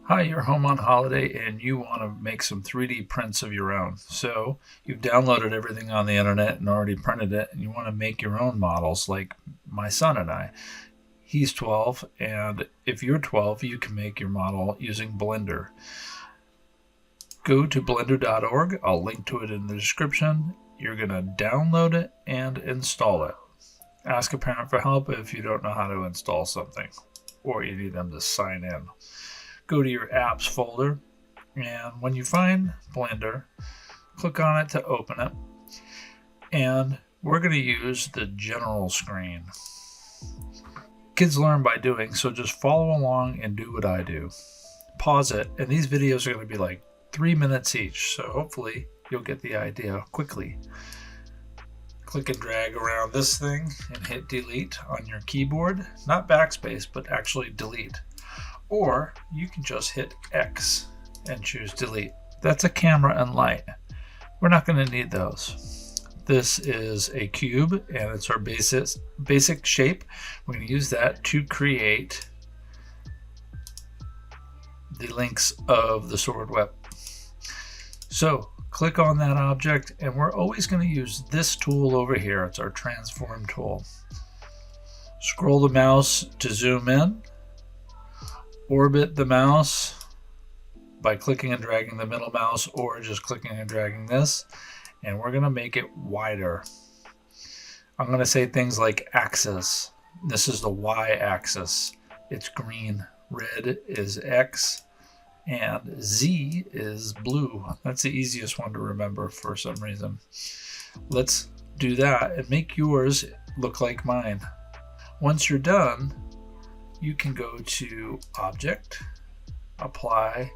Hi, you're home on holiday and you want to make some 3D prints of your own. So you've downloaded everything on the internet and already printed it, and you want to make your own models like my son and I. He's 12, and if you're 12, you can make your model using Blender. Go to blender.org. I'll link to it in the description. You're going to download it and install it. Ask a parent for help if you don't know how to install something or you need them to sign in. Go to your apps folder, and when you find Blender, click on it to open it. And we're going to use the general screen. Kids learn by doing, so just follow along and do what I do. Pause it, and these videos are going to be like 3 minutes each, so hopefully you'll get the idea quickly. Click and drag around this thing and hit delete on your keyboard. Not backspace, but actually delete. Or you can just hit X and choose delete. That's a camera and light. We're not going to need those. This is a cube and it's our basic shape. We're going to use that to create the links of the sword web. So click on that object, and we're always going to use this tool over here. It's our transform tool. Scroll the mouse to zoom in. Orbit the mouse by clicking and dragging the middle mouse, or just clicking and dragging this, and we're going to make it wider. I'm going to say things like axis. This is the Y axis. It's green. Red is X. And Z is blue. That's the easiest one to remember for some reason. Let's do that and make yours look like mine. Once you're done, you can go to Object, Apply,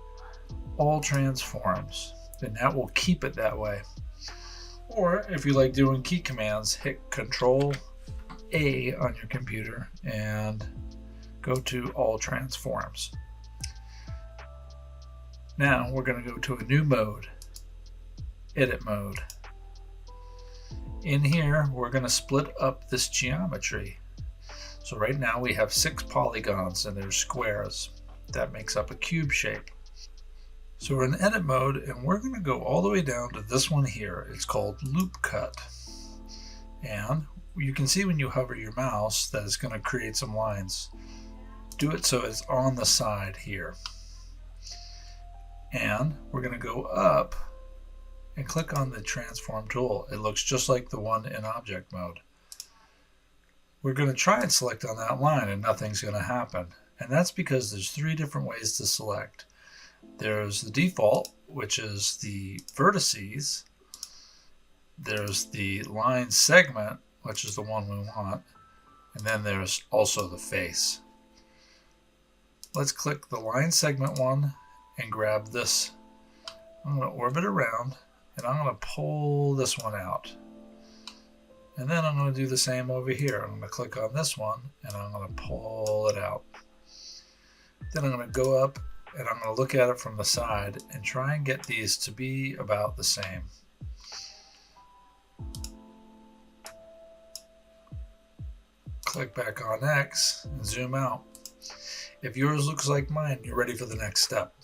All Transforms, and that will keep it that way. Or if you like doing key commands, hit Control A on your computer and go to All Transforms. Now we're going to go to a new mode, Edit Mode. In here, we're going to split up this geometry. So right now we have 6 polygons and they're squares. That makes up a cube shape. So we're in Edit Mode, and we're going to go all the way down to this one here. It's called Loop Cut. And you can see when you hover your mouse that it's going to create some lines. Do it so it's on the side here. And we're going to go up and click on the transform tool. It looks just like the one in object mode. We're going to try and select on that line and nothing's going to happen. And that's because there's 3 different ways to select. There's the default, which is the vertices. There's the line segment, which is the one we want. And then there's also the face. Let's click the line segment one and grab this. I'm going to orbit around, and I'm going to pull this one out. And then I'm going to do the same over here. I'm going to click on this one, and I'm going to pull it out. Then I'm going to go up, and I'm going to look at it from the side and try and get these to be about the same. Click back on X and zoom out. If yours looks like mine, you're ready for the next step.